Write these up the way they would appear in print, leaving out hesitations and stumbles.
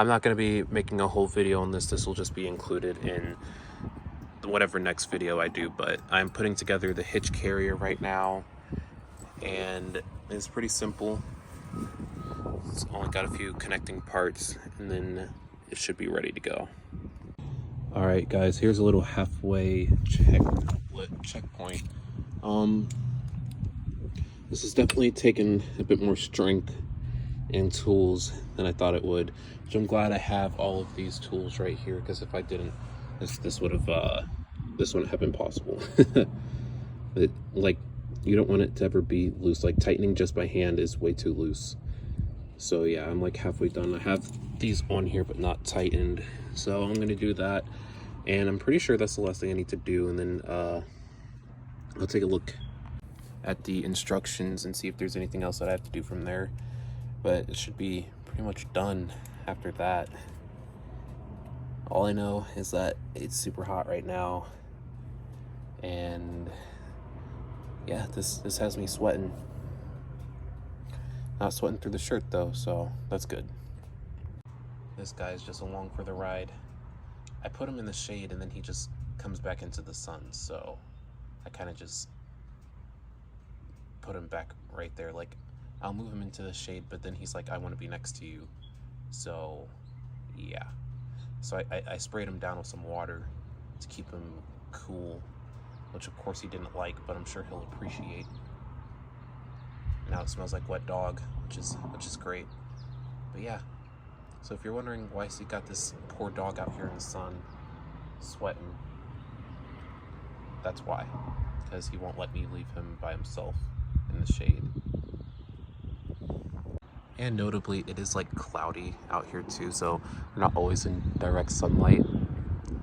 I'm not going to be making a whole video on this. This will just be included in whatever next video I do, but I'm putting together the hitch carrier right now, and it's pretty simple. It's only got a few connecting parts, and then it should be ready to go. All right, guys, here's a little halfway checkpoint. This has definitely taken a bit more strength and tools than I thought it would, which I'm glad I have all of these tools right here, because if I didn't, this wouldn't have been possible. But like, you don't want it to ever be loose. Like, tightening just by hand is way too loose. So yeah, I'm like halfway done. I have these on here but not tightened, so I'm gonna do that, and I'm pretty sure that's the last thing I need to do. And then I'll take a look at the instructions and see if there's anything else that I have to do from there, but it should be pretty much done after that. All I know is that it's super hot right now, and yeah, this has me sweating. Not sweating through the shirt though, so that's good. This guy's just along for the ride. I put him in the shade and then he just comes back into the sun, so I kind of just put him back right there. Like, I'll move him into the shade, but then he's like, I want to be next to you. So yeah, so I sprayed him down with some water to keep him cool, which of course he didn't like, but I'm sure he'll appreciate. Now it smells like wet dog, which is great. But yeah, so if you're wondering why he got this poor dog out here in the sun sweating, that's why, because he won't let me leave him by himself in the shade. And notably, it is like cloudy out here too, so we're not always in direct sunlight.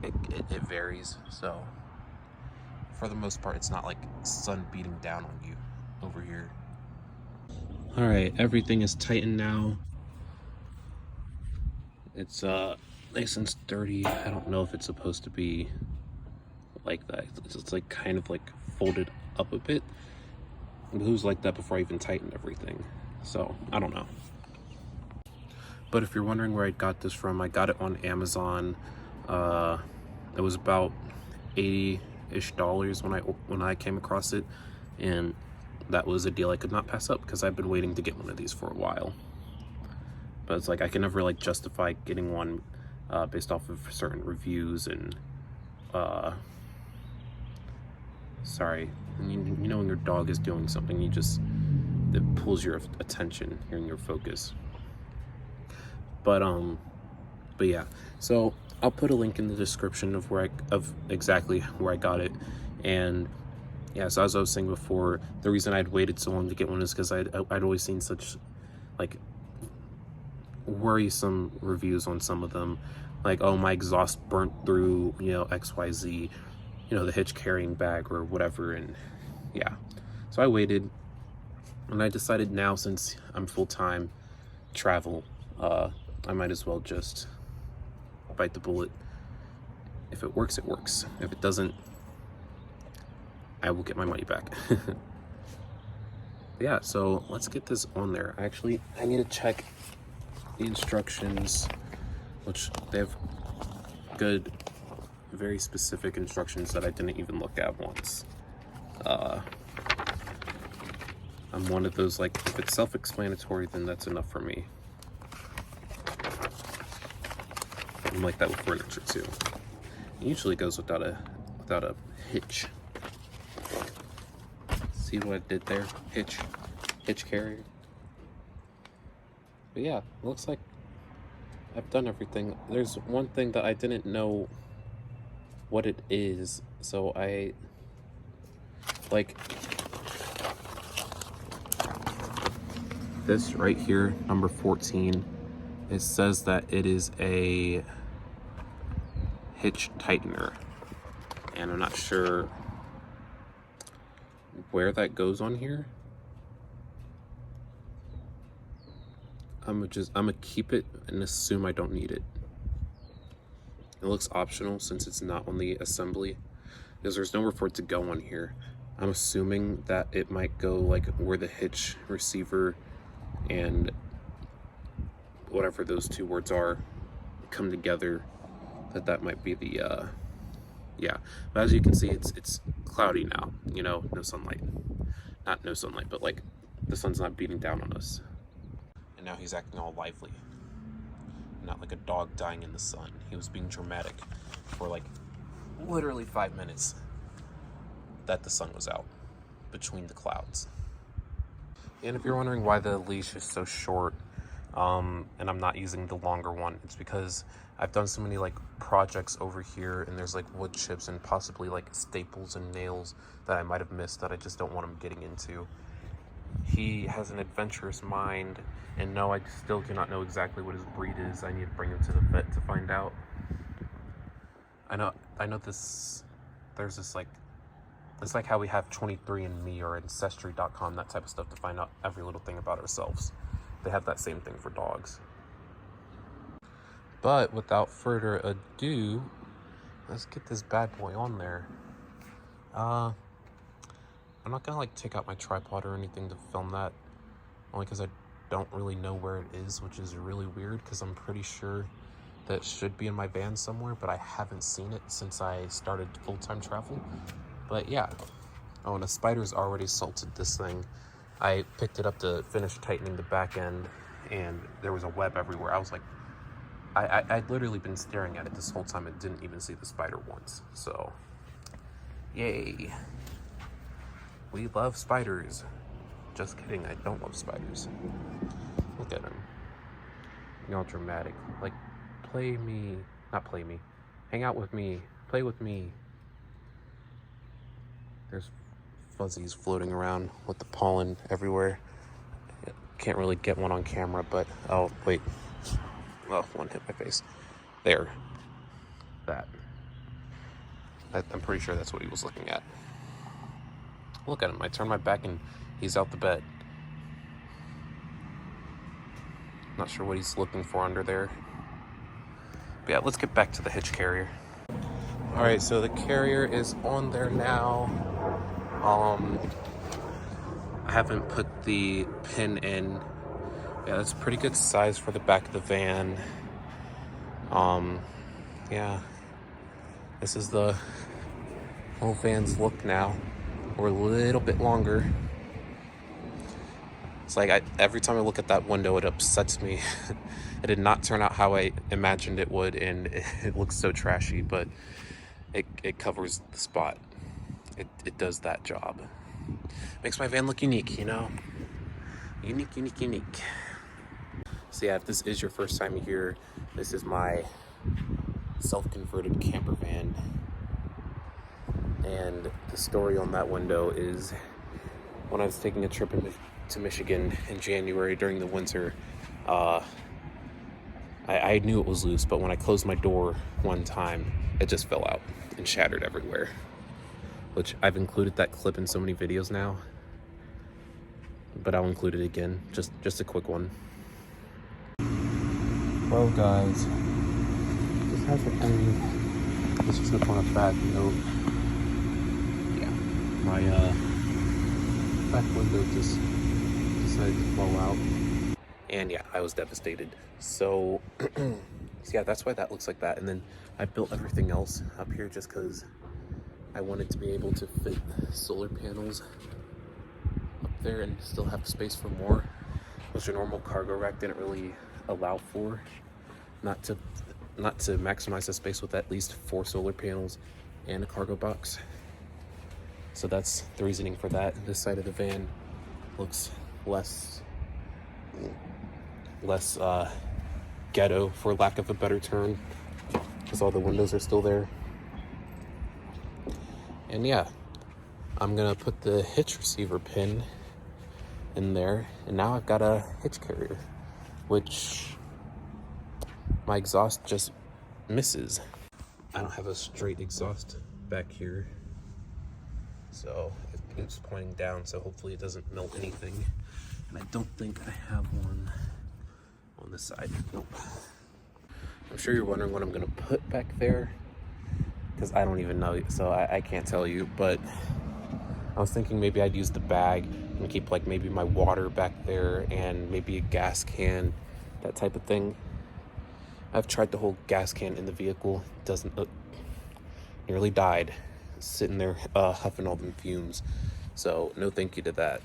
It varies, so for the most part it's not like sun beating down on you over here. All right, everything is tightened now. It's nice and sturdy. I don't know if it's supposed to be like that. It's like kind of like folded up a bit. It was like that before I even tightened everything, so I don't know. But if you're wondering where I got this from, I got it on Amazon. It was about $80-ish when I came across it, and that was a deal I could not pass up because I've been waiting to get one of these for a while. But it's like I can never like justify getting one based off of certain reviews and sorry, you know when your dog is doing something, it pulls your attention, you're in your focus. But yeah, so I'll put a link in the description of exactly where I got it. And yeah, so as I was saying before, the reason I'd waited so long to get one is because I'd always seen such like worrisome reviews on some of them, like, oh, my exhaust burnt through, XYZ, the hitch carrying bag or whatever. And yeah, so I waited, and I decided now, since I'm full-time travel, I might as well just bite the bullet. If it works, it works. If it doesn't, I will get my money back. Yeah, so let's get this on there. Actually, I need to check the instructions, which they have good, very specific instructions that I didn't even look at once. I'm one of those, like, if it's self-explanatory, then that's enough for me. I'm like that with furniture too. It usually goes without a hitch. See what I did there? Hitch carrier. But yeah, it looks like I've done everything. There's one thing that I didn't know what it is, so I like this right here, number 14. It says that it is a hitch tightener, and I'm not sure where that goes on here. I'm gonna keep it and assume I don't need it. It looks optional since it's not on the assembly, because there's nowhere for it to go on here. I'm assuming that it might go like where the hitch receiver and whatever those two words are come together, that might be the yeah. But as you can see, it's cloudy now, you know, no sunlight. Not no sunlight, but like the sun's not beating down on us. And now he's acting all lively, not like a dog dying in the sun. He was being dramatic for like literally 5 minutes that the sun was out between the clouds. And if you're wondering why the leash is so short, and I'm not using the longer one, it's because I've done so many like projects over here, and there's like wood chips and possibly like staples and nails that I might have missed that I just don't want him getting into. He has an adventurous mind, and no, I still cannot know exactly what his breed is. I need to bring him to the vet to find out. I know this, there's this like, it's like how we have 23andMe or Ancestry.com, that type of stuff to find out every little thing about ourselves. They have that same thing for dogs. But without further ado, let's get this bad boy on there. I'm not gonna like take out my tripod or anything to film that, only because I don't really know where it is, which is really weird because I'm pretty sure that it should be in my van somewhere, but I haven't seen it since I started full-time travel. But yeah. Oh, and a spider's already assaulted this thing. I picked it up to finish tightening the back end, and there was a web everywhere. I was like, I'd literally been staring at it this whole time and didn't even see the spider once. So, yay. We love spiders. Just kidding, I don't love spiders. Look at him. You're all dramatic. Like, play me. Not play me. Hang out with me. Play with me. There's fuzzies floating around with the pollen everywhere. Can't really get one on camera, but oh wait. Well, one hit my face. There. That. I'm pretty sure that's what he was looking at. Look at him. I turn my back and he's out the bed. Not sure what he's looking for under there. But yeah, let's get back to the hitch carrier. Alright, so the carrier is on there now. I haven't put the pin in. Yeah, that's a pretty good size for the back of the van. Yeah. This is the whole van's look now. We're a little bit longer. It's like every time I look at that window, it upsets me. It did not turn out how I imagined it would, and it looks so trashy, but it covers the spot. It does that job. Makes my van look unique, you know? Unique, unique, unique. So yeah, if this is your first time here, this is my self-converted camper van. And the story on that window is when I was taking a trip to Michigan in January during the winter, I knew it was loose, but when I closed my door one time, it just fell out and shattered everywhere. Which I've included that clip in so many videos now, but I'll include it again, just a quick one. Well guys, this hasn't ended. Let's just look on a bad note. Yeah, my back window just decided to fall out. And yeah, I was devastated. So, yeah, that's why that looks like that. And then I built everything else up here just because I wanted to be able to fit solar panels up there and still have space for more, which a normal cargo rack didn't really allow for. Not to maximize the space with at least 4 solar panels and a cargo box. So that's the reasoning for that. This side of the van looks less ghetto, for lack of a better term, because all the windows are still there. And yeah, I'm gonna put the hitch receiver pin in there, and now I've got a hitch carrier, which my exhaust just misses. I don't have a straight exhaust back here, so it's pointing down, so hopefully it doesn't melt anything. And I don't think I have one on this side. Nope. I'm sure you're wondering what I'm gonna put back there, because I don't even know, so I can't tell you, but I was thinking maybe I'd use the bag and keep like maybe my water back there and maybe a gas can, that type of thing. I've tried to hold gas can in the vehicle, doesn't, nearly died, sitting there huffing all them fumes. So no thank you to that.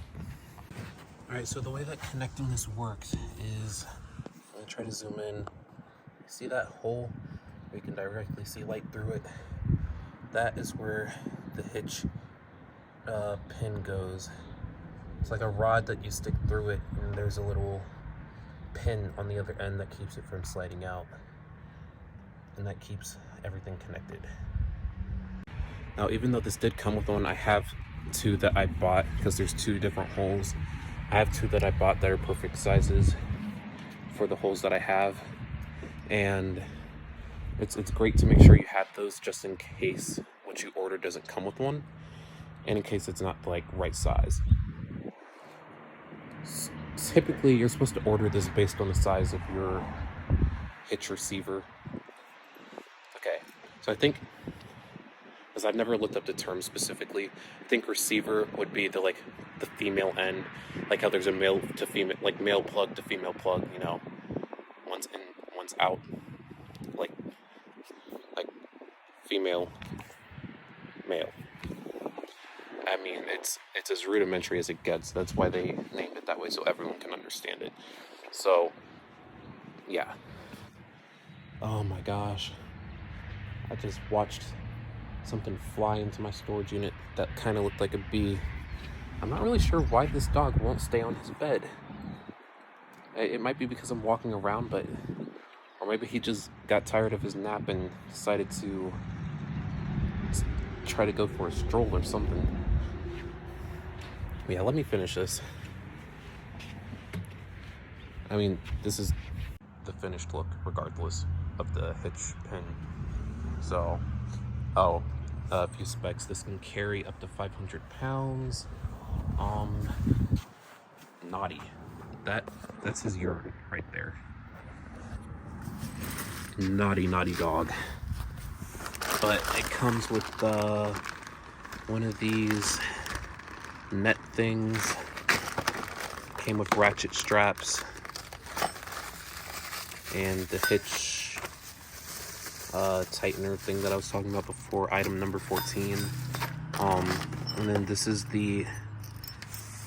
All right, so the way that connecting this works is, I'm gonna try to zoom in. See that hole? We can directly see light through it. That is where the hitch pin goes. It's like a rod that you stick through it, and there's a little pin on the other end that keeps it from sliding out, and that keeps everything connected. Now, even though this did come with one, I have two that I bought because there's two different holes. I have two that I bought that are perfect sizes for the holes that I have, and it's great to make sure you have those just in case what you order doesn't come with one, and in case it's not like right size. Typically, you're supposed to order this based on the size of your hitch receiver. Okay, so I think, because I've never looked up the term specifically, I think receiver would be the female end, like how there's a male to female, like male plug to female plug, you know, one's in, one's out, like female, male. I mean, it's as rudimentary as it gets. That's why they named it that way, so everyone can understand it. So, yeah. Oh my gosh. I just watched something fly into my storage unit that kind of looked like a bee. I'm not really sure why this dog won't stay on his bed. It might be because I'm walking around, or maybe he just got tired of his nap and decided to try to go for a stroll or something. Yeah, let me finish this. I mean, this is the finished look regardless of the hitch pin. So, a few specs. This can carry up to 500 pounds. Naughty. That's his urine right there. Naughty dog. But it comes with one of these net things. Came with ratchet straps and the hitch tightener thing that I was talking about before, item number 14. And then this is the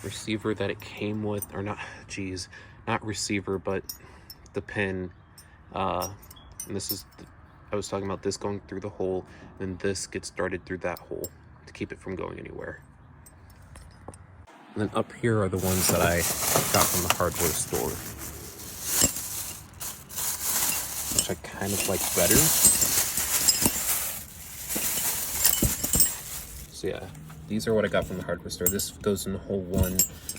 receiver that it came with, or not receiver, but the pin. And this is I was talking about this going through the hole, and this gets started through that hole to keep it from going anywhere. And then up here are the ones that I got from the hardware store, which I kind of like better. So yeah, these are what I got from the hardware store. This goes in the hole 1,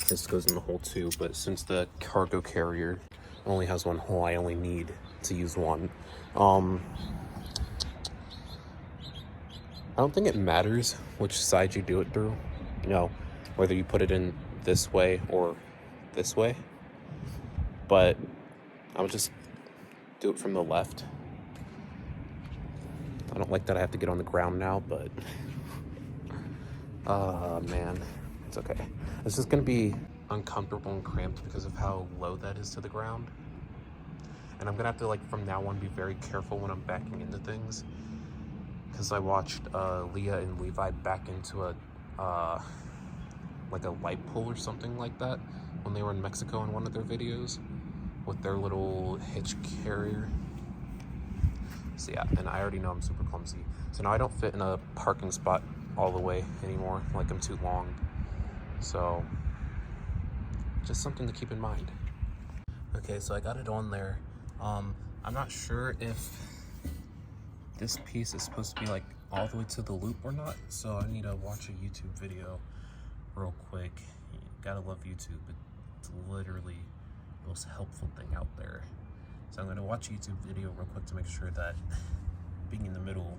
this goes in the hole 2, but since the cargo carrier only has one hole, I only need to use one. I don't think it matters which side you do it through, you know, whether you put it in this way or this way, but I'll just do it from the left. I don't like that I have to get on the ground now, but man, it's okay. This is gonna be uncomfortable and cramped because of how low that is to the ground, and I'm gonna have to, like, from now on be very careful when I'm backing into things, because I watched Leah and Levi back into a like a light pole or something like that when they were in Mexico in one of their videos with their little hitch carrier. So yeah, and I already know I'm super clumsy, so now I don't fit in a parking spot all the way anymore, like I'm too long. So just something to keep in mind. Okay, so I got it on there. I'm not sure if this piece is supposed to be like all the way to the loop or not, so I need to watch a YouTube video real quick. You gotta love YouTube. It's literally the most helpful thing out there. So I'm gonna watch a YouTube video real quick to make sure that being in the middle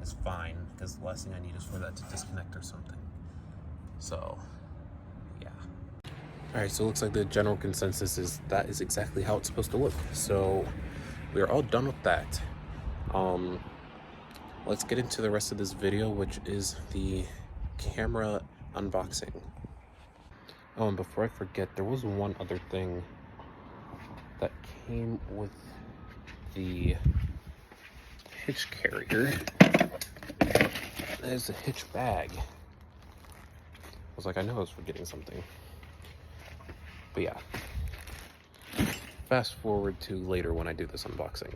is fine, because the last thing I need is for that to disconnect or something. So yeah. All right, so it looks like the general consensus is that is exactly how it's supposed to look. So we're all done with that. Let's get into the rest of this video, which is the camera unboxing. Oh, and before I forget, there was one other thing that came with the hitch carrier. There's a hitch bag. I was like, I know I was forgetting something. But yeah. Fast forward to later when I do this unboxing.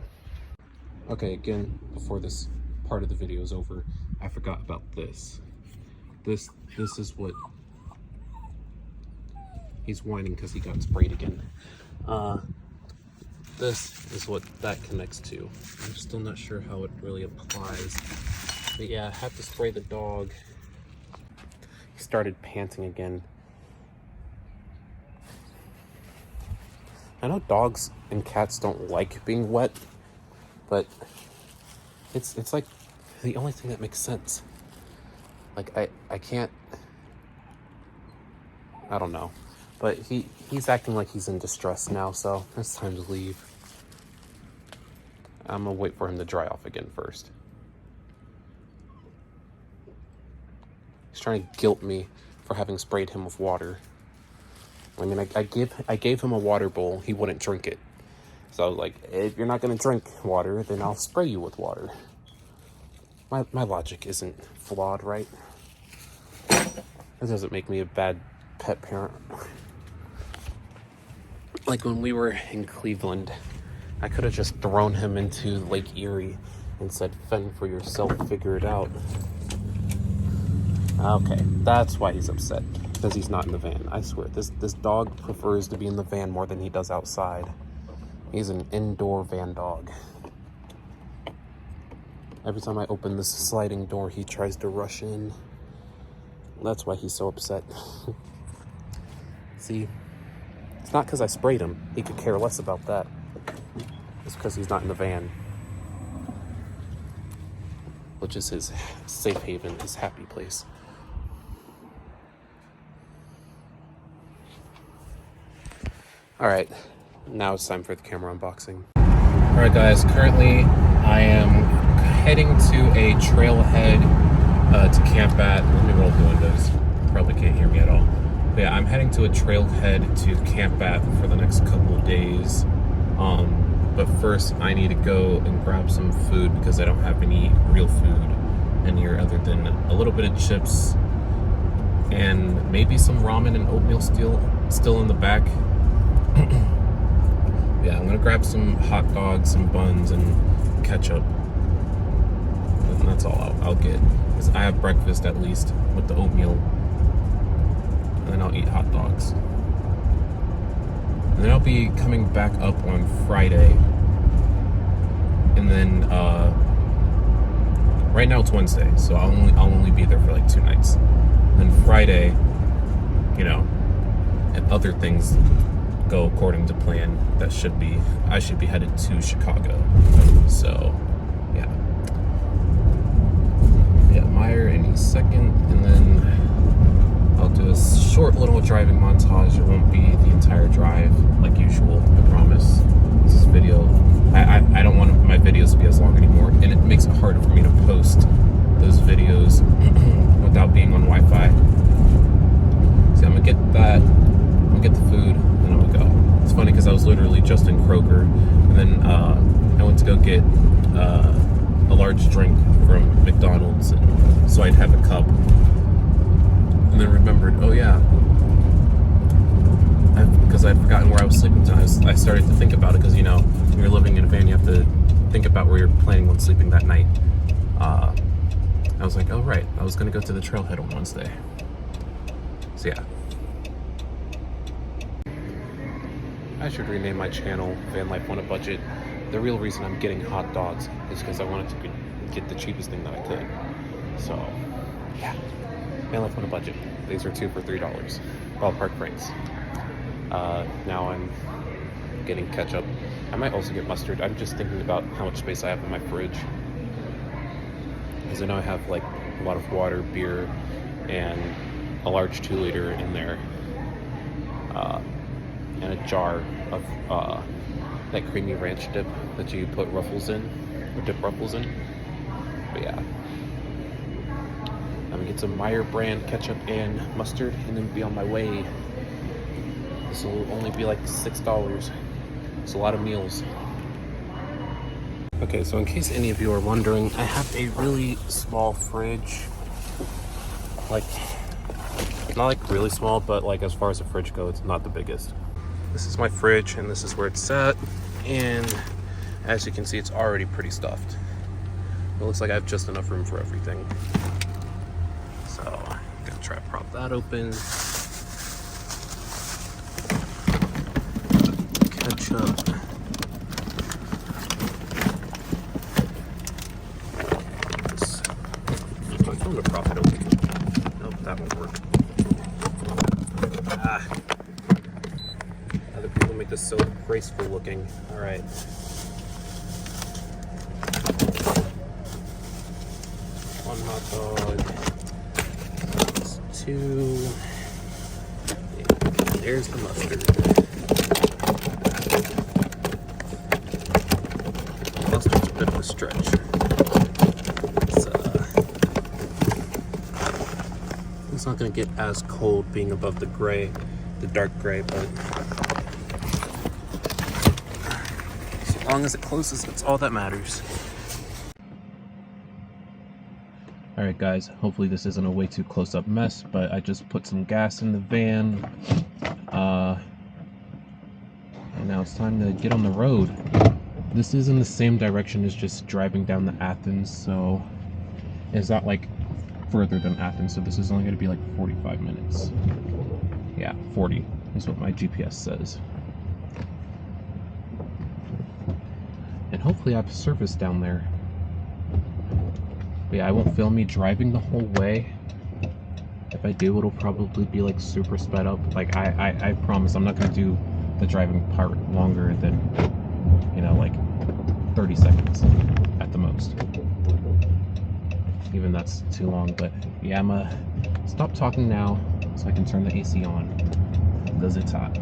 Okay, again, before this part of the video is over, I forgot about this. This is what he's whining because he got sprayed again. This is what that connects to. I'm still not sure how it really applies. But yeah, I have to spray the dog. He started panting again. I know dogs and cats don't like being wet, but it's like the only thing that makes sense. Like I can't, I don't know. But he's acting like he's in distress now, so it's time to leave. I'm gonna wait for him to dry off again first. He's trying to guilt me for having sprayed him with water. I mean, I gave him a water bowl. He wouldn't drink it. So I was like, if you're not gonna drink water, then I'll spray you with water. My logic isn't flawed, right? That doesn't make me a bad pet parent. Like when we were in Cleveland, I could have just thrown him into Lake Erie and said, fend for yourself, figure it out. Okay, that's why he's upset, because he's not in the van. I swear, this dog prefers to be in the van more than he does outside. He's an indoor van dog. Every time I open this sliding door, he tries to rush in. That's why he's so upset. See, it's not because I sprayed him. He could care less about that. It's because he's not in the van, which is his safe haven, his happy place. All right, now it's time for the camera unboxing. All right, guys, currently I am heading to a trailhead to camp at. Let me roll the windows. Probably can't hear me at all. But yeah, I'm heading to a trailhead to camp at for the next couple of days. But first I need to go and grab some food because I don't have any real food in here other than a little bit of chips and maybe some ramen and oatmeal still in the back. Yeah, I'm gonna grab some hot dogs, some buns, and ketchup. And that's all I'll get. Because I have breakfast at least with the oatmeal. And then I'll eat hot dogs. And then I'll be coming back up on Friday. And then, right now it's Wednesday, so I'll only be there for like 2 nights. And then Friday, you know, if other things go according to plan, I should be headed to Chicago. So, yeah. Yeah, Meyer any second, and then I'll do a short little driving montage. It won't be the entire drive like usual, I promise. This video, I don't want my videos to be as long anymore, and it makes it harder for me to post those videos without being on Wi-Fi. So I'm gonna get that, I'm gonna get the food, and I'm gonna go. It's funny because I was literally just in Kroger, and then I went to go get a large drink from McDonald's, and so I'd have a cup. And then remembered, oh yeah, because I'd forgotten where I was sleeping tonight. I started to think about it because, you know, when you're living in a van, you have to think about where you're planning on sleeping that night. I was like, oh right, I was going to go to the Trailhead on Wednesday. So yeah. I should rename my channel Van Life on a Budget. The real reason I'm getting hot dogs is because I wanted to get the cheapest thing that I could. So, yeah. Van Life on a Budget. These are 2 for $3. Ballpark price. Now I'm getting ketchup. I might also get mustard. I'm just thinking about how much space I have in my fridge. Because I know I have like a lot of water, beer, and a large 2-liter in there. And a jar of that creamy ranch dip that you put ruffles in, or dip ruffles in. But yeah. I'm gonna get some Meyer brand ketchup and mustard and then be on my way. This will only be like $6. It's a lot of meals. Okay, so in case any of you are wondering, I have a really small fridge. Like, not like really small, but like as far as the fridge goes, it's not the biggest. This is my fridge, and this is where it's set. And as you can see, it's already pretty stuffed. It looks like I have just enough room for everything. So I'm gonna try to prop that open. Ketchup. I'm going to prop it open. Nope, that won't work. Other people make this so graceful looking. All right. One hot dog. That's two. And there's the mustard. Mustard's a bit of a stretch. It's not going to get as cold being above the gray, the dark gray, but as long as it closes, that's all that matters. Alright guys, hopefully this isn't a way too close-up mess, but I just put some gas in the van, and now it's time to get on the road. This is in the same direction as just driving down to Athens, so it's not like further than Athens, so this is only going to be like 45 minutes. Yeah, 40 is what my GPS says. And hopefully I have service down there. But yeah, I won't film me driving the whole way. If I do, it'll probably be like super sped up. Like I promise I'm not going to do the driving part longer than, you know, like 30 seconds at the most. Even that's too long, but yeah, I'm gonna stop talking now so I can turn the AC on because it's hot.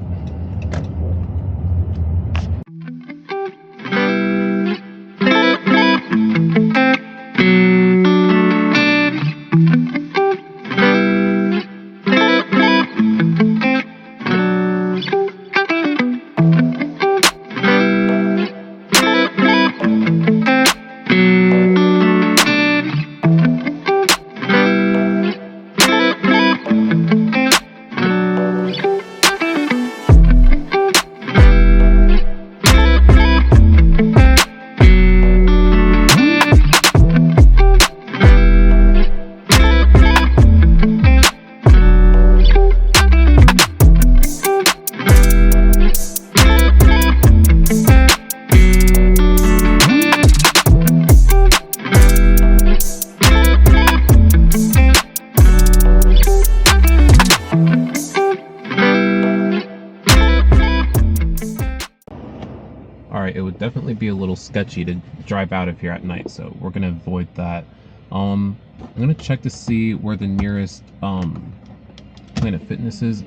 Alright, it would definitely be a little sketchy to drive out of here at night, so we're gonna avoid that. I'm gonna check to see where the nearest Planet Fitness is.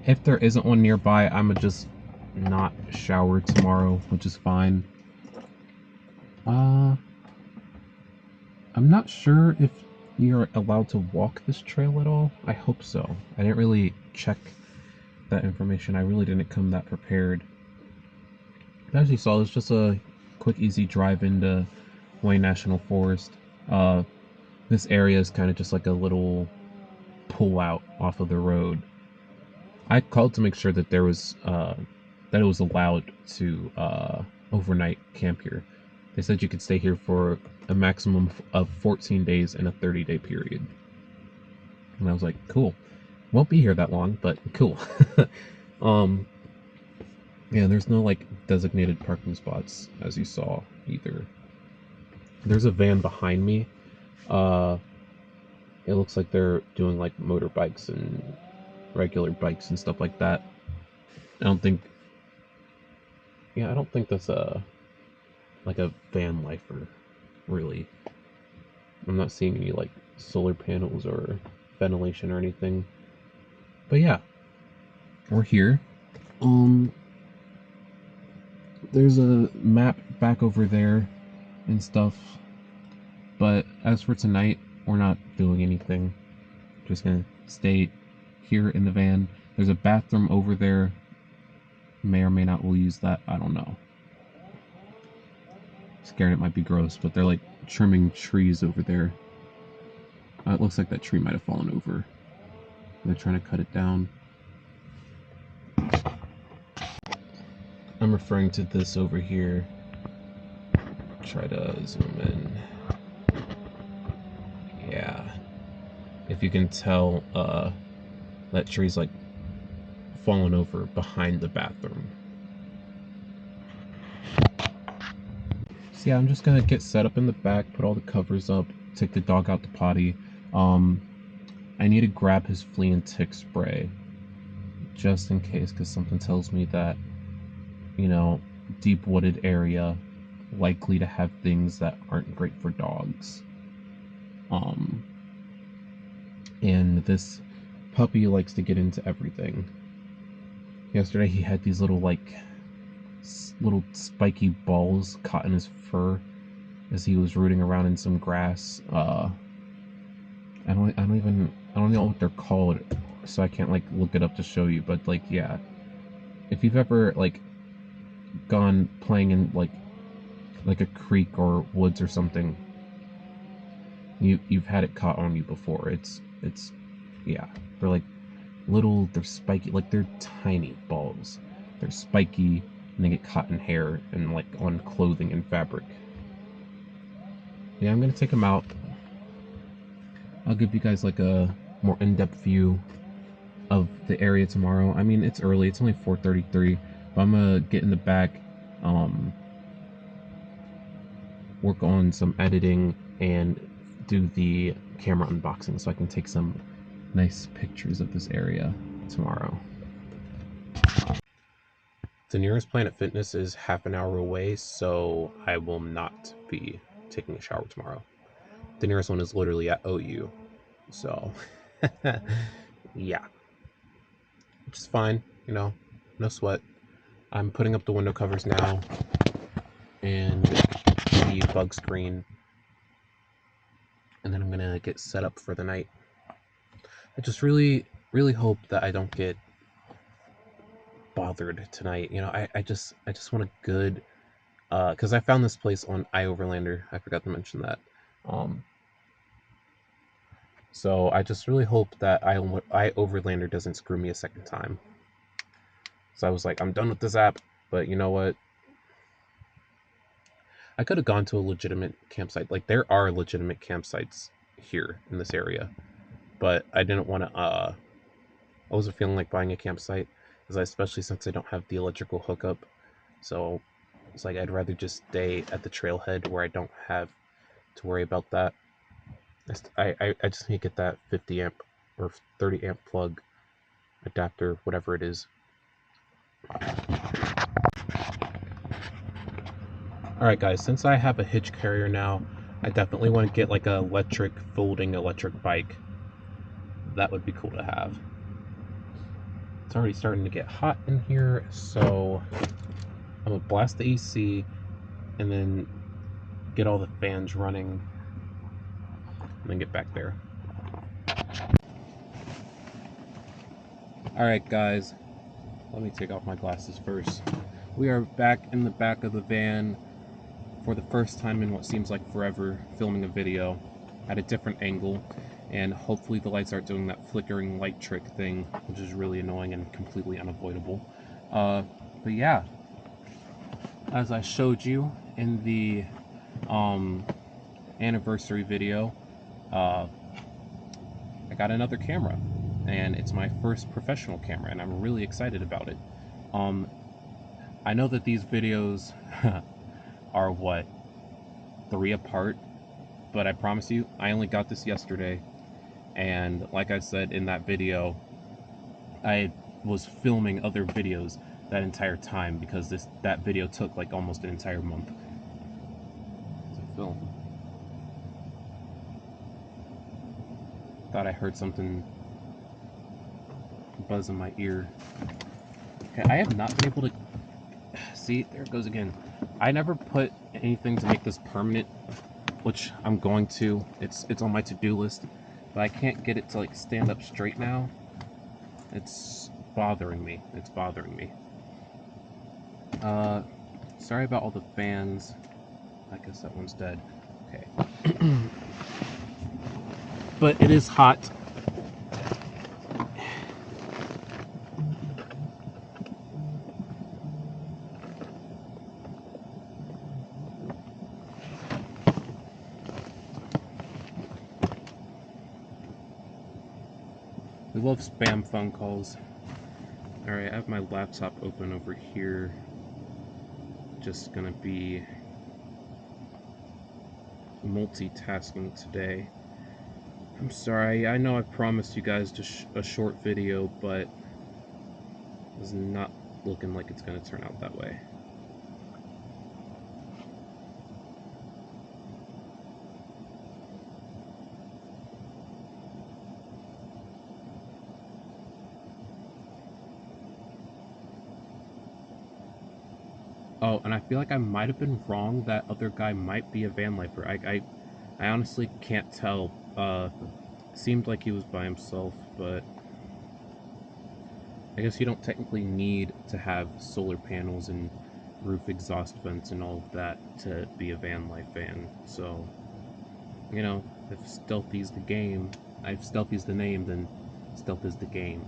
If there isn't one nearby, I'm gonna just not shower tomorrow, which is fine. I'm not sure if you're allowed to walk this trail at all. I hope so. I didn't really check that information. I really didn't come that prepared. As you saw, it's just a quick, easy drive into Wayne National Forest. This area is kind of just like a little pull out off of the road. I called to make sure that there was that it was allowed to overnight camp here. They said you could stay here for a maximum of 14 days in a 30-day period. And I was like, cool. Won't be here that long, but cool. Yeah, there's no like designated parking spots, as you saw, either. There's a van behind me. It looks like they're doing like motorbikes and regular bikes and stuff like that. I don't think that's like a van lifer, really. I'm not seeing any like solar panels or ventilation or anything. But yeah, we're here. There's a map back over there and stuff. But as for tonight, we're not doing anything. Just gonna stay here in the van. There's a bathroom over there. May or may not will use that. I don't know. scared it might be gross, but they're like trimming trees over there. It looks like that tree might have fallen over. They're trying to cut it down. I'm referring to this over here. Try to zoom in. Yeah. If you can tell, that tree's like fallen over behind the bathroom. So yeah, I'm just gonna get set up in the back, put all the covers up, take the dog out to potty. I need to grab his flea and tick spray just in case, because something tells me that, you know, deep wooded area likely to have things that aren't great for dogs. And this puppy likes to get into everything. Yesterday he had these little little spiky balls caught in his fur as he was rooting around in some grass. I don't know what they're called, so I can't like look it up to show you, but like, yeah, if you've ever like gone playing in like a creek or woods or something, you've had it caught on you before. It's yeah, they're like they're spiky, like they're tiny balls. They're spiky and they get caught in hair and like on clothing and fabric. Yeah, I'm gonna take them out. I'll give you guys like a more in-depth view of the area tomorrow. I mean, it's early, it's only 4:33, but I'm gonna get in the back, work on some editing and do the camera unboxing so I can take some nice pictures of this area tomorrow. The nearest Planet Fitness is half an hour away, so I will not be taking a shower tomorrow. The nearest one is literally at OU, so yeah, which is fine, you know, no sweat. I'm putting up the window covers now and the bug screen, and then I'm gonna get set up for the night. I just really hope that I don't get bothered tonight. You know, I just want a good, because I found this place on iOverlander. I forgot to mention that. So I just really hope that iOverlander doesn't screw me a second time. So I was like, I'm done with this app, but you know what? I could have gone to a legitimate campsite. Like, there are legitimate campsites here in this area, but I didn't want to, I wasn't feeling like buying a campsite, especially since I don't have the electrical hookup. So it's like, I'd rather just stay at the trailhead where I don't have to worry about that. I just need to get that 50 amp or 30 amp plug adapter, whatever it is. Alright guys, since I have a hitch carrier now, I definitely want to get like a folding electric bike. That would be cool to have. It's already starting to get hot in here, so I'm gonna blast the AC and then get all the fans running and then get back there. Alright guys, let me take off my glasses first. We are back in the back of the van for the first time in what seems like forever, filming a video at a different angle, and hopefully the lights aren't doing that flickering light trick thing, which is really annoying and completely unavoidable. But yeah, as I showed you in the anniversary video, I got another camera, and it's my first professional camera, and I'm really excited about it. I know that these videos are what, 3 apart, but I promise you, I only got this yesterday, and like I said in that video, I was filming other videos that entire time because that video took like almost an entire month to film. Thought I heard something buzz in my ear. Okay, I have not been able to see, there it goes again. I never put anything to make this permanent, which I'm going to. It's on my to-do list, but I can't get it to like stand up straight now. It's bothering me. It's bothering me. Sorry about all the fans. I guess that one's dead. Okay. But it is hot. We love spam phone calls. Alright, I have my laptop open over here. Just gonna be multitasking today. I'm sorry, I know I promised you guys just a short video, but it's not looking like it's gonna turn out that way. Oh, and I feel like I might have been wrong. That other guy might be a van lifer. I honestly can't tell. Seemed like he was by himself, but I guess you don't technically need to have solar panels and roof exhaust vents and all of that to be a van life fan. So, you know, if stealthy's the game, if stealthy's the name, then stealth is the game.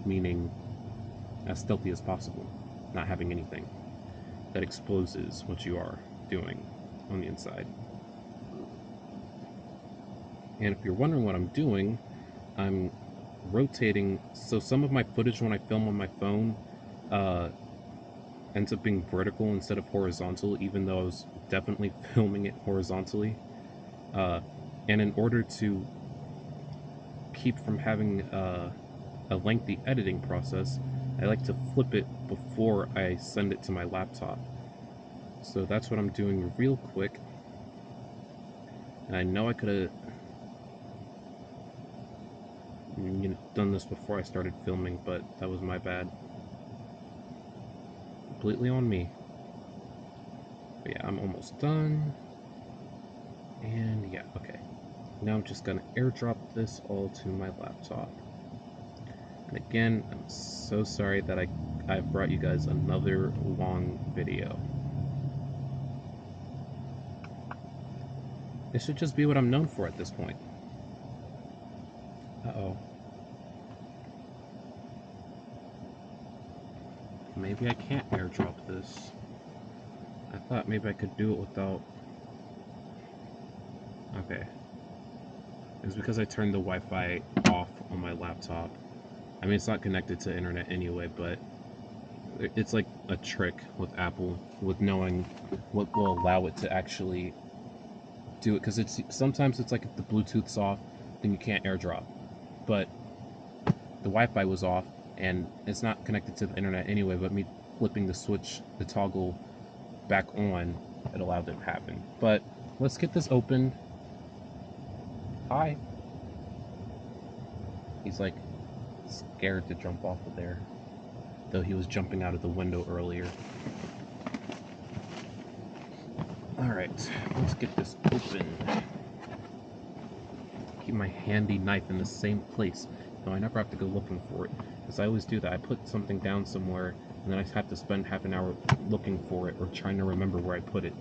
Meaning, as stealthy as possible, not having anything that exposes what you are doing on the inside. And if you're wondering what I'm doing, I'm rotating. So some of my footage when I film on my phone ends up being vertical instead of horizontal, even though I was definitely filming it horizontally. And in order to keep from having a lengthy editing process, I like to flip it before I send it to my laptop. So that's what I'm doing real quick. And I know I could have done this before I started filming, but that was my bad. Completely on me. But yeah, I'm almost done. And yeah, okay. Now I'm just gonna airdrop this all to my laptop. And again, I'm so sorry that I brought you guys another long video. It should just be what I'm known for at this point. Uh-oh. Maybe I can't airdrop this. I thought maybe I could do it without... Okay. It's because I turned the Wi-Fi off on my laptop. I mean, it's not connected to internet anyway, but it's like a trick with Apple, with knowing what will allow it to actually do it. Because sometimes it's like if the Bluetooth's off, then you can't airdrop. But the Wi-Fi was off, and it's not connected to the internet anyway, but me flipping the switch, the toggle back on, it allowed it to happen. But let's get this open. Hi. He's like scared to jump off of there, though he was jumping out of the window earlier. Alright, let's get this open. Keep my handy knife in the same place, so I never have to go looking for it. Because I always do that. I put something down somewhere, and then I have to spend half an hour looking for it, or trying to remember where I put it.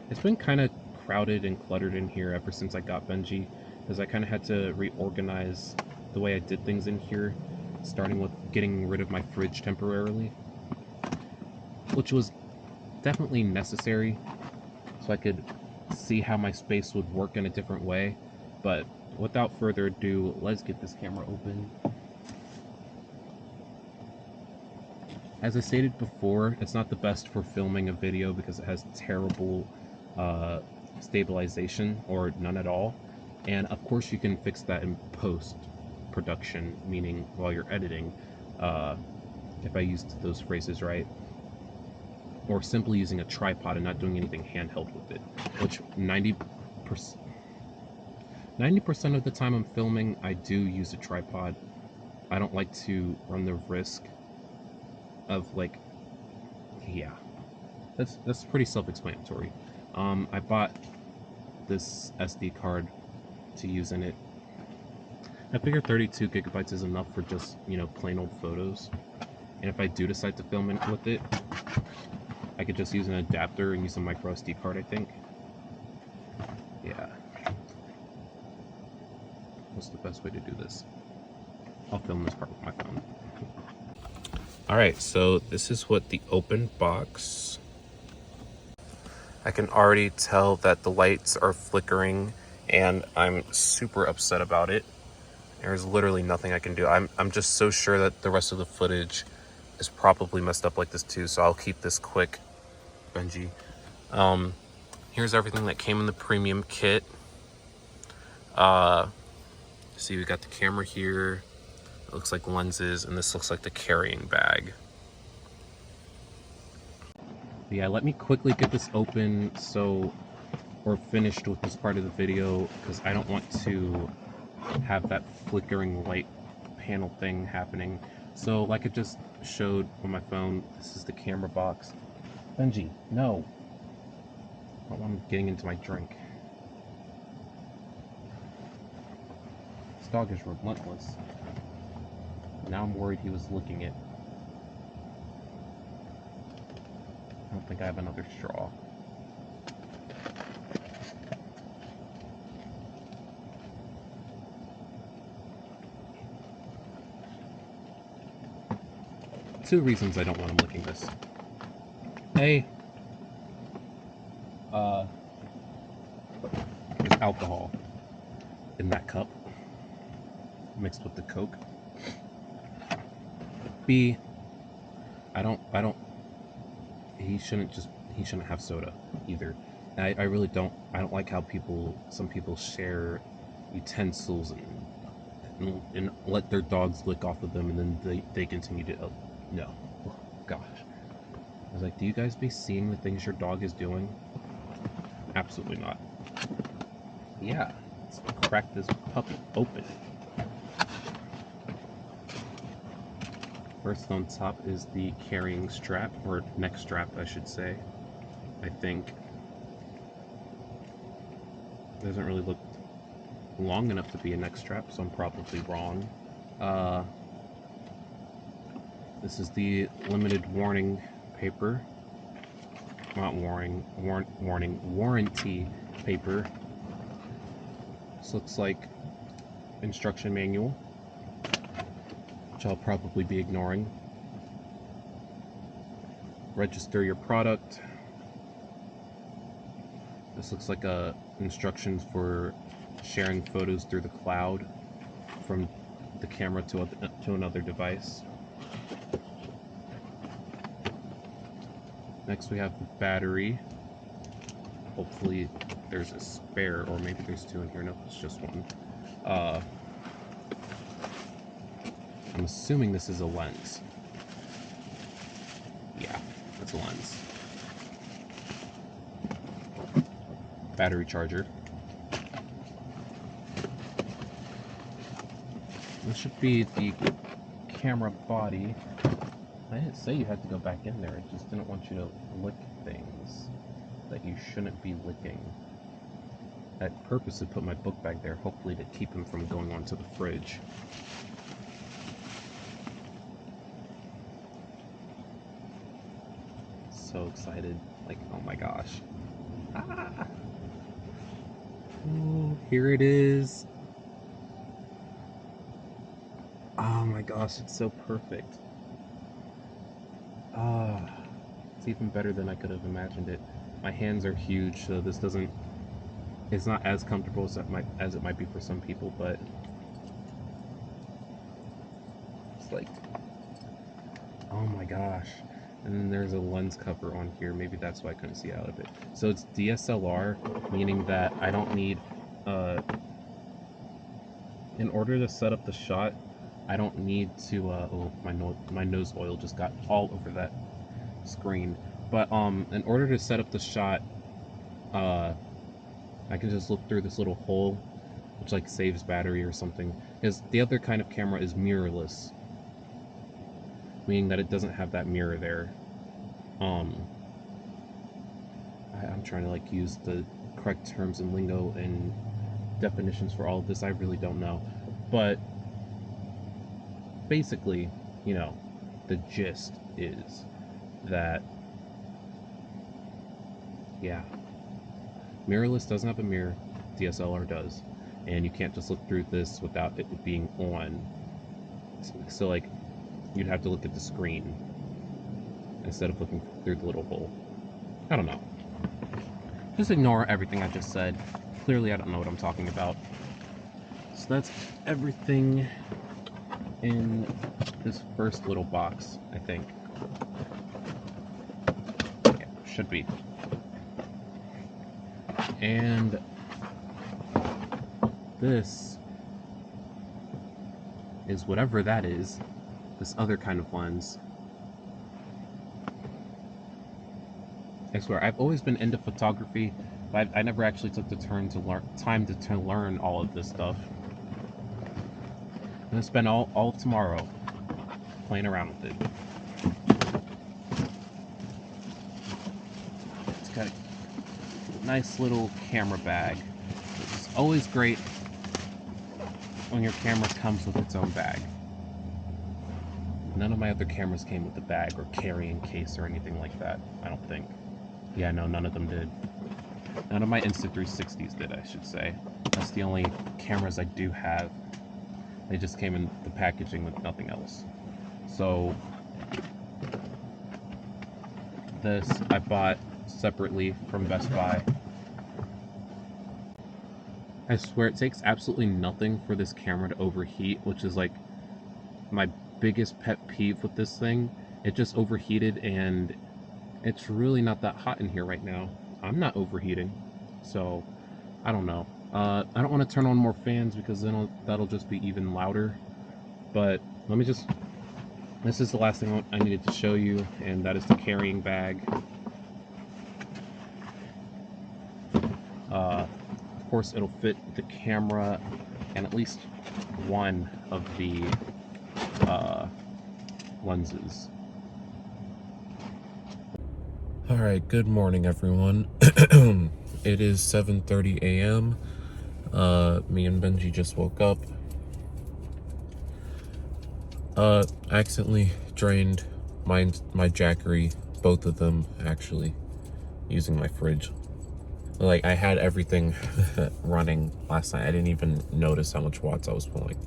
It's been kind of crowded and cluttered in here ever since I got Benji, because I kind of had to reorganize the way I did things in here, starting with getting rid of my fridge temporarily, which was definitely necessary, so I could see how my space would work in a different way. But without further ado, let's get this camera open. As I stated before, it's not the best for filming a video because it has terrible stabilization, or none at all. And of course you can fix that in post-production, meaning while you're editing, if I used those phrases right. Or simply using a tripod and not doing anything handheld with it, which 90% of the time I'm filming, I do use a tripod. I don't like to run the risk of, like, yeah, that's pretty self-explanatory. I bought this SD card to use in it. I figure 32 gigabytes is enough for just, plain old photos. And if I do decide to film with it, I could just use an adapter and use a micro SD card, I think. Yeah. What's the best way to do this? I'll film this part with my phone. Alright, so this is what the open box. I can already tell that the lights are flickering and I'm super upset about it. There's literally nothing I can do. I'm just so sure that the rest of the footage is probably messed up like this too, so I'll keep this quick. Benji. Here's everything that came in the premium kit. See, we got the camera here. It looks like lenses, and this looks like the carrying bag. But yeah, let me quickly get this open so we're finished with this part of the video, because I don't want to have that flickering light panel thing happening. So like I just showed on my phone, this is the camera box. Benji, no. I don't want him getting into my drink. This dog is relentless. Now I'm worried he was licking it. I don't think I have another straw. Two reasons I don't want him licking this. A, there's alcohol in that cup mixed with the Coke. B, he shouldn't have soda either. I really don't like how some people share utensils and let their dogs lick off of them, and then they continue to, no. Oh, gosh. I was like, do you guys be seeing the things your dog is doing? Absolutely not. Yeah, let's crack this puppy open. First on top is the carrying strap, or neck strap, I should say. I think. It doesn't really look long enough to be a neck strap, so I'm probably wrong. This is the limited warning paper. Not warning, warranty paper. This looks like instruction manual, which I'll probably be ignoring. Register your product. This looks like instructions for sharing photos through the cloud from the camera to another device. Next we have the battery. Hopefully there's a spare, or maybe there's two in here. No, it's just one. I'm assuming this is a lens. Yeah, that's a lens. Battery charger. This should be the camera body. I didn't say you had to go back in there, I just didn't want you to lick things that you shouldn't be licking. I purposely put my book bag there, hopefully to keep him from going onto the fridge. So excited, like, oh my gosh. Ah! Ooh, here it is. Oh my gosh, it's so perfect. It's even better than I could have imagined it. My hands are huge, so it's not as comfortable as it might be for some people, but it's like, oh my gosh. And then there's a lens cover on here, maybe that's why I couldn't see out of it. So it's DSLR, meaning that I don't need, in order to set up the shot, I don't need to, oh, my nose oil just got all over that screen. But in order to set up the shot, I can just look through this little hole, which like saves battery or something. Because the other kind of camera is mirrorless, meaning that it doesn't have that mirror there. I'm trying to like use the correct terms and lingo and definitions for all of this. I really don't know, but basically, the gist is that Yeah. Mirrorless doesn't have a mirror, DSLR does. And you can't just look through this without it being on. So like, you'd have to look at the screen instead of looking through the little hole. I don't know. Just ignore everything I just said. Clearly I don't know what I'm talking about. So that's everything in this first little box, I think. Yeah, should be. And this is whatever that is, this other kind of lens. I swear, I've always been into photography, but I never actually took the time to learn all of this stuff. I'm gonna spend all tomorrow playing around with it. It's got a nice little camera bag. It's always great when your camera comes with its own bag. None of my other cameras came with a bag or carrying case or anything like that, I don't think. Yeah, no, none of them did. None of my Insta360s did, I should say. That's the only cameras I do have. They just came in the packaging with nothing else. So, this I bought separately from Best Buy. I swear it takes absolutely nothing for this camera to overheat, which is like my biggest pet peeve with this thing. It just overheated and it's really not that hot in here right now. I'm not overheating, so I don't know. I don't want to turn on more fans because then that'll just be even louder. But let me just... This is the last thing I needed to show you, and that is the carrying bag. Of course, it'll fit the camera and at least one of the lenses. Alright, good morning everyone. It is 7:30 a.m. Me and Benji just woke up. I accidentally drained my Jackery, both of them actually, using my fridge. Like, I had everything running last night. I didn't even notice how much watts I was pulling.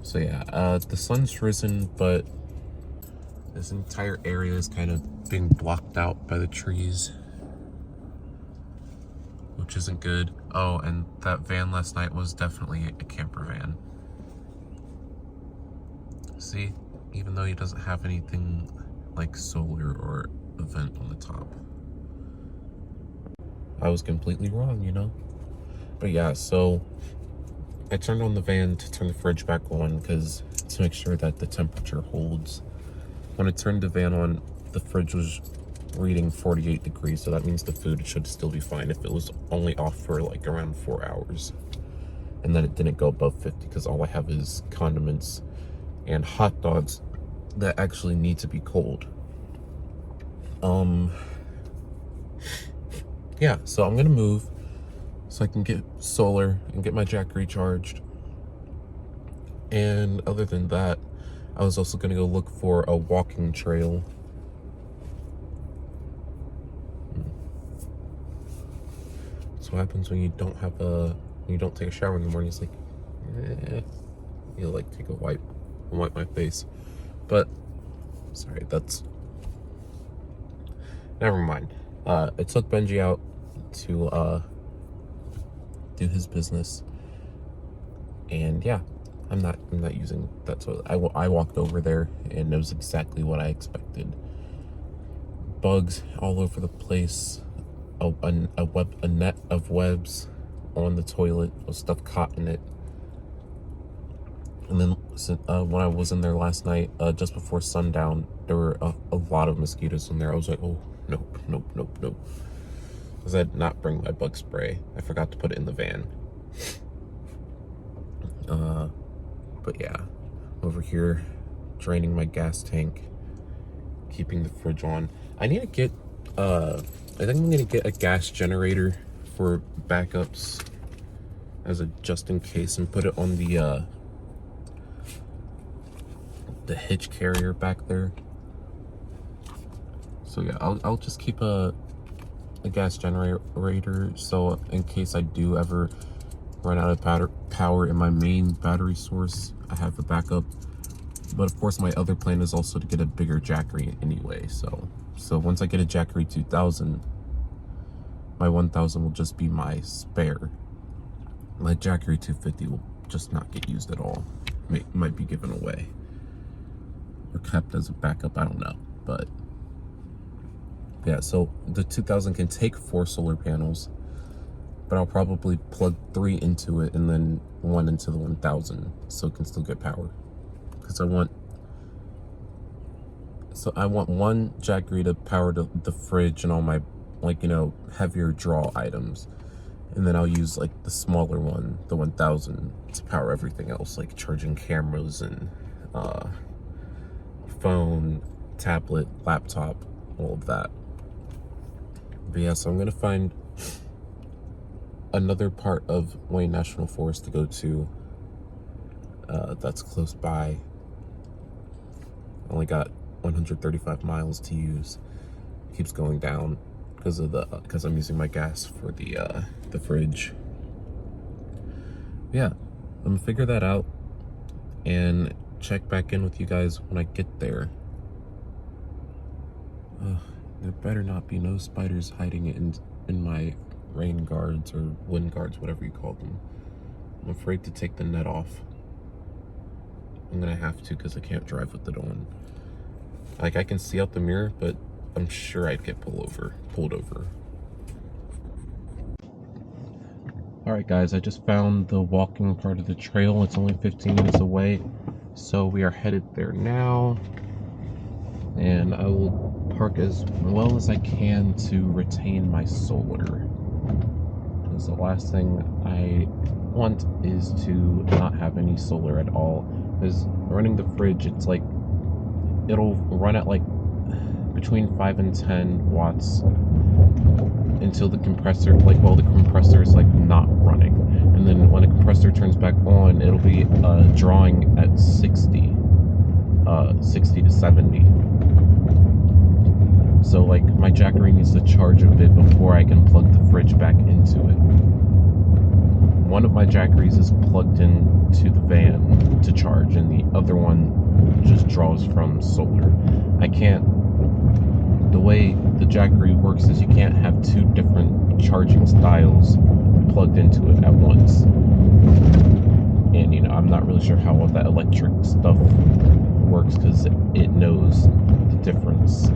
So yeah, the sun's risen, but this entire area is kind of being blocked out by the trees, which isn't good. Oh, and that van last night was definitely a camper van. See, even though he doesn't have anything like solar or a vent on the top. I was completely wrong, you know? But yeah, so I turned on the van to turn the fridge back on because to make sure that the temperature holds. When I turned the van on, the fridge was reading 48 degrees, so that means the food should still be fine if it was only off for like around 4 hours. And then it didn't go above 50 because all I have is condiments and hot dogs that actually need to be cold. Yeah, so I'm gonna move so I can get solar and get my jack recharged. And other than that, I was also gonna go look for a walking trail. That's what happens when you don't take a shower in the morning. It's like, you like take a wipe my face. But sorry, that's never mind. I took Benji out to do his business, and yeah, I'm not using that toilet. I walked over there and it was exactly what I expected. Bugs all over the place, a net of webs on the toilet with stuff caught in it. And then when I was in there last night, just before sundown, there were a lot of mosquitoes in there. I was like, oh, nope. Because I did not bring my bug spray. I forgot to put it in the van. But yeah, over here, draining my gas tank, keeping the fridge on. I need to get, I think I'm gonna get a gas generator for backups as a just in case, and put it on the hitch carrier back there. So yeah, I'll just keep a gas generator, so in case I do ever run out of power in my main battery source, I have a backup. But of course my other plan is also to get a bigger Jackery anyway, so once I get a Jackery 2000, my 1000 will just be my spare. My Jackery 250 will just not get used at all. Might be given away or kept as a backup, I don't know. But yeah, so the 2000 can take 4 solar panels, but I'll probably plug 3 into it and then 1 into the 1000 so it can still get power. Because I want one Jackery to power the fridge and all my, like, you know, heavier draw items. And then I'll use like the smaller one, the 1000, to power everything else, like charging cameras and phone, tablet, laptop, all of that. But yeah, so I'm gonna find another part of Wayne National Forest to go to that's close by. Only got 135 miles to use. It keeps going down because I'm using my gas for the fridge. Yeah, I'm gonna figure that out and check back in with you guys when I get there. There better not be no spiders hiding in my rain guards or wind guards, whatever you call them. I'm afraid to take the net off. I'm gonna have to because I can't drive with it on. Like, I can see out the mirror, but I'm sure I'd get pulled over. Alright guys, I just found the walking part of the trail. It's only 15 minutes away, so we are headed there now. And I will park as well as I can to retain my solar. Because the last thing I want is to not have any solar at all. Because running the fridge, it's like, it'll run at like between 5 and 10 watts until the compressor, like while the compressor is like not running. And then when the compressor turns back on, it'll be drawing at 60 to 70. So like my Jackery needs to charge a bit before I can plug the fridge back into it. One of my Jackeries is plugged in to the van to charge, and the other one just draws from solar. The way the Jackery works is you can't have 2 different charging styles plugged into it at once. And, you know, I'm not really sure how all that electric stuff works, because it knows the difference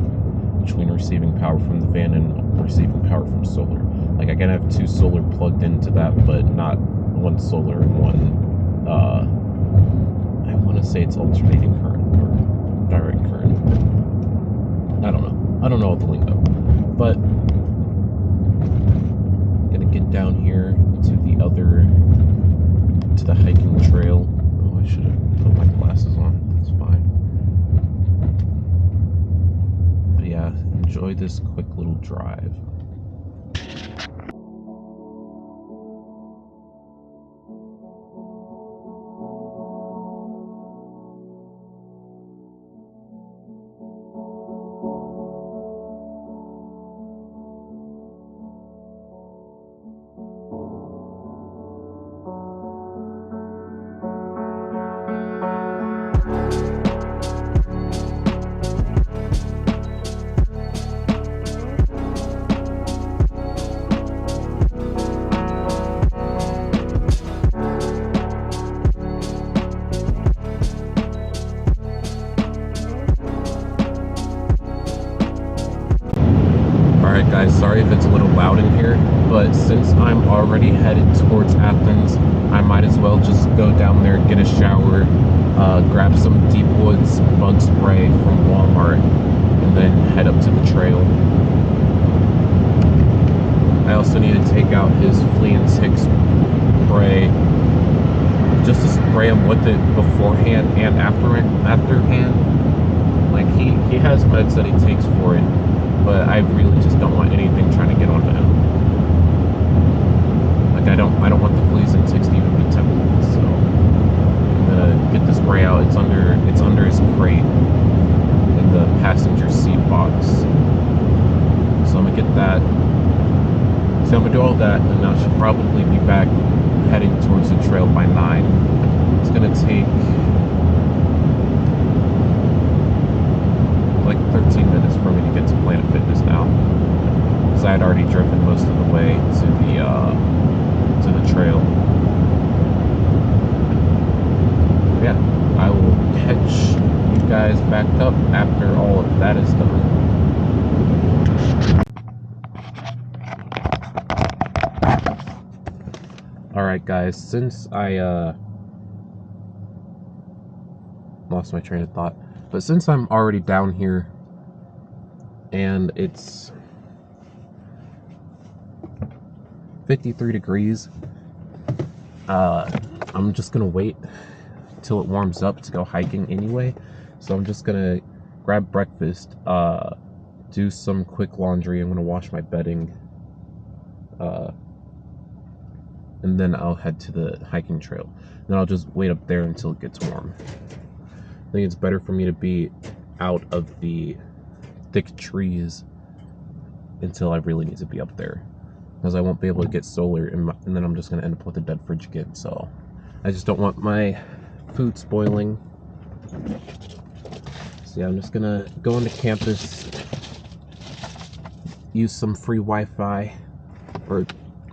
between receiving power from the van and receiving power from solar. Like, I can have 2 solar plugged into that, but not one solar and one, I want to say it's alternating current or direct current. I don't know the lingo. But I'm gonna get down here to the hiking trail. Oh, I should have put my glasses on. That's fine. But yeah, enjoy this quick little drive. Alright guys, sorry if it's a little loud in here, but since I'm already headed towards Athens, I might as well just go down there, get a shower, grab some Deep Woods bug spray from Walmart, and then head up to the trail. I also need to take out his flea and tick spray, just to spray him with it beforehand and afterhand. Like, he has meds that he takes for it, but I really just don't want anything trying to get onto him. Like, I don't want the fleas and ticks to even be tempted. So I'm gonna get the spray out. It's under his crate in the passenger seat box. get that. So I'm gonna do all that, and I should probably be back heading towards the trail by 9. It's gonna take like 13 minutes for me to get to Planet Fitness now, because I had already driven most of the way to the trail. Yeah, I will catch you guys back up after all of that is done. Alright guys, since I lost my train of thought, but since I'm already down here and it's 53 degrees, I'm just gonna wait till it warms up to go hiking anyway. So I'm just gonna grab breakfast, do some quick laundry. I'm gonna wash my bedding, and then I'll head to the hiking trail. Then I'll just wait up there until it gets warm. I think it's better for me to be out of the thick trees until I really need to be up there, because I won't be able to get solar, and then I'm just gonna end up with a dead fridge again. So I just don't want my food spoiling. So yeah, I'm just gonna go into campus, use some free Wi-Fi, or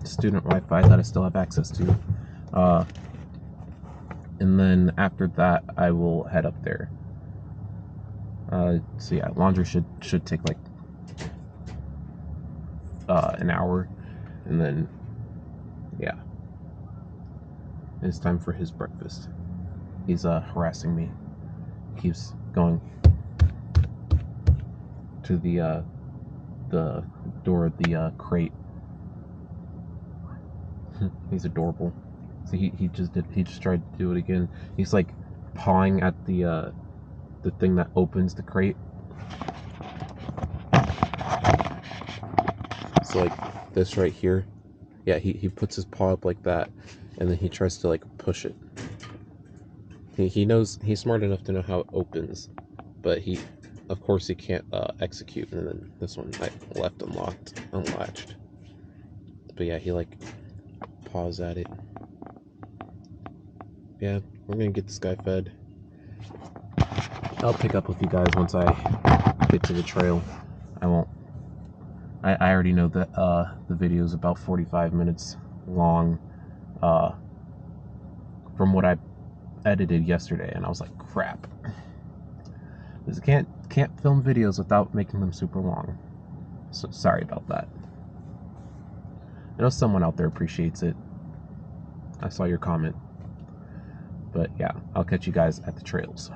student Wi-Fi that I still have access to, and then after that I will head up there. So yeah, laundry should take like an hour, and then yeah, it's time for his breakfast. He's harassing me. Keeps going to the door of the crate. He's adorable. So he just tried to do it again. He's like pawing at the thing that opens the crate. So like this right here. Yeah, he puts his paw up like that, and then he tries to like push it. He knows, he's smart enough to know how it opens, but of course he can't execute. And then this one I left unlatched. But yeah, he like paws at it. Yeah, we're gonna get this guy fed. I'll pick up with you guys once I get to the trail. I already know that the video is about 45 minutes long, from what I edited yesterday, and I was like, crap. Because I can't film videos without making them super long. So sorry about that. I know someone out there appreciates it. I saw your comment. But yeah, I'll catch you guys at the trails.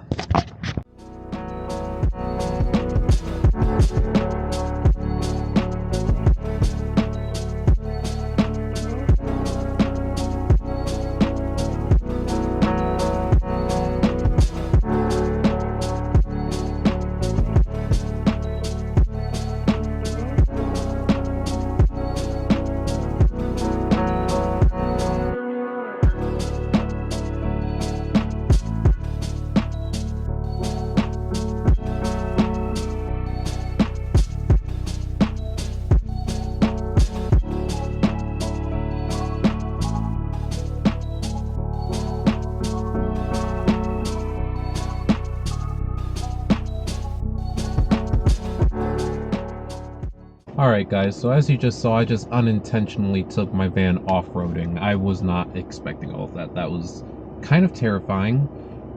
Alright guys, so as you just saw, I just unintentionally took my van off-roading. I was not expecting all of that. That was kind of terrifying.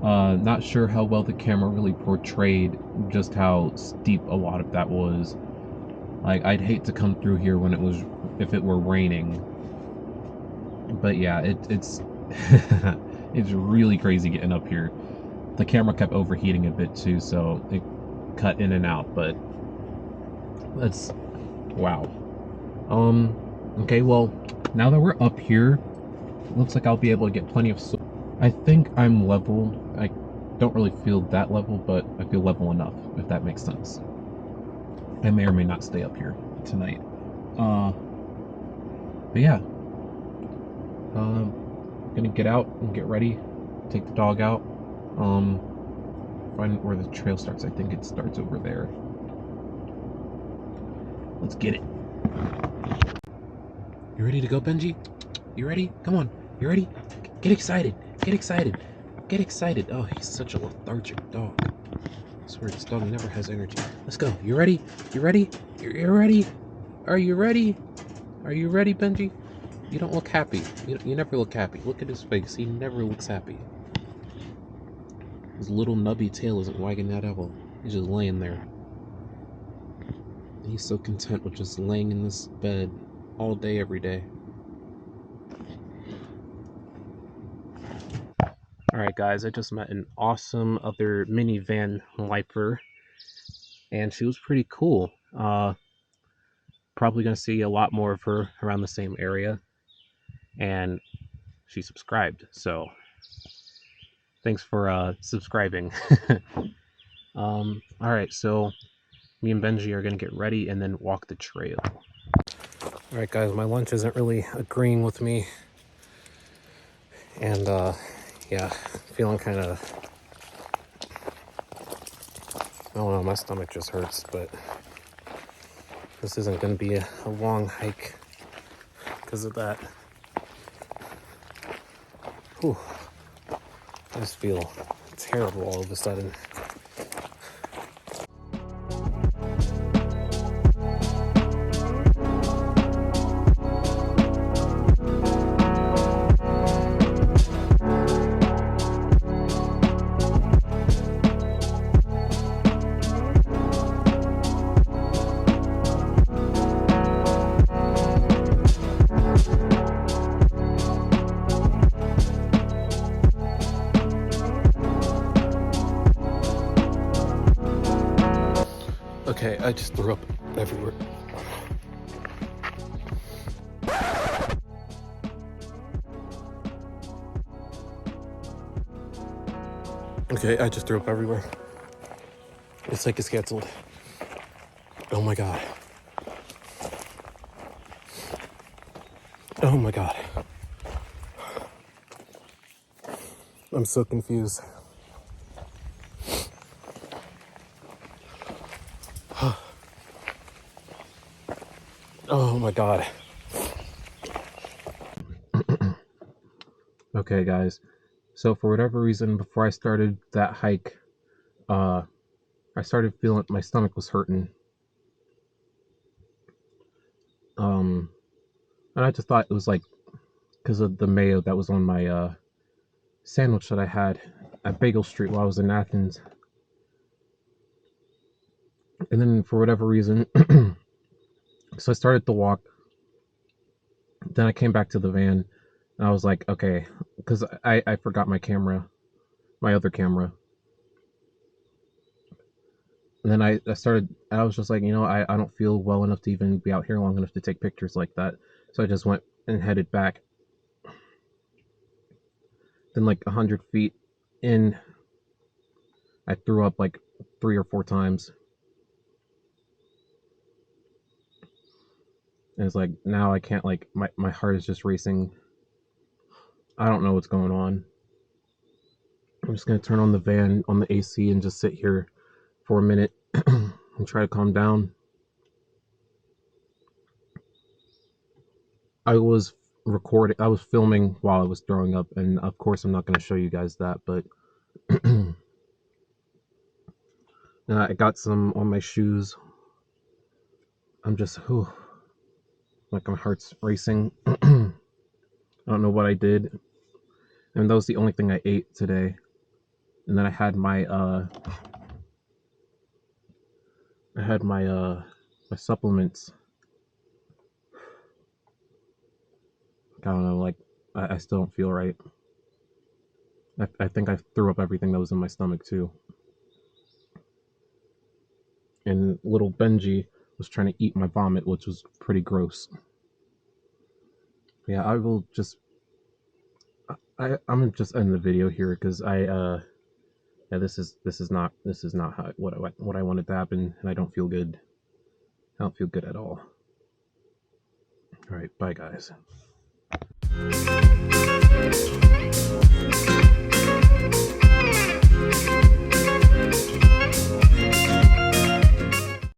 Not sure how well the camera really portrayed just how steep a lot of that was. Like, I'd hate to come through here if it were raining. But yeah, it's it's really crazy getting up here. The camera kept overheating a bit too, so it cut in and out, but that's wow. Okay, well, now that we're up here, looks like I'll be able to get plenty of I think I'm level. I don't really feel that level, but I feel level enough, if that makes sense. I may or may not stay up here tonight. But yeah. Gonna get out and get ready, take the dog out, find where the trail starts. I think it starts over there. Let's get it. You ready to go, Benji? You ready? Come on. You ready? Get excited. Get excited. Get excited. Oh, he's such a lethargic dog. I swear this dog never has energy. Let's go. You ready? You ready? You're ready? Are you ready? Are you ready, Benji? You don't look happy. You never look happy. Look at his face. He never looks happy. His little nubby tail isn't wagging at all. He's just laying there. He's so content with just laying in this bed all day, every day. Alright guys, I just met an awesome other mini van lifer, and she was pretty cool. Probably going to see a lot more of her around the same area, and she subscribed, so thanks for subscribing. Alright, so me and Benji are going to get ready and then walk the trail. Alright guys, my lunch isn't really agreeing with me, and yeah, feeling kind of, I don't know, my stomach just hurts, but this isn't going to be a long hike because of that. Whew. I just feel terrible all of a sudden. Okay, I just threw up everywhere. Okay, I just threw up everywhere. It's like it's canceled. Oh my god. Oh my god. I'm so confused. Oh my god. Okay guys, so for whatever reason, before I started that hike, I started feeling my stomach was hurting. And I just thought it was like because of the mayo that was on my sandwich that I had at Bagel Street while I was in Athens. And then for whatever reason, so I started to walk. Then I came back to the van, and I was like, okay, because I forgot my camera, my other camera. And then I was just like, I don't feel well enough to even be out here long enough to take pictures like that. So I just went and headed back. Then like 100 feet in, I threw up like 3 or 4 times. And it's like, now I can't, like, my heart is just racing. I don't know what's going on. I'm just going to turn on the van, on the AC, and just sit here for a minute and try to calm down. I was filming while I was throwing up, and of course I'm not going to show you guys that, but I got some on my shoes. I'm just, like my heart's racing. I don't know what I did. And that was the only thing I ate today. And then I had my my supplements. I don't know, like I still don't feel right. I think I threw up everything that was in my stomach too. And little Benji was trying to eat my vomit, which was pretty gross. Yeah, I will just I'm gonna just end the video here because yeah, this is not how, what I wanted to happen, and I don't feel good. I don't feel good at all. All right, bye guys.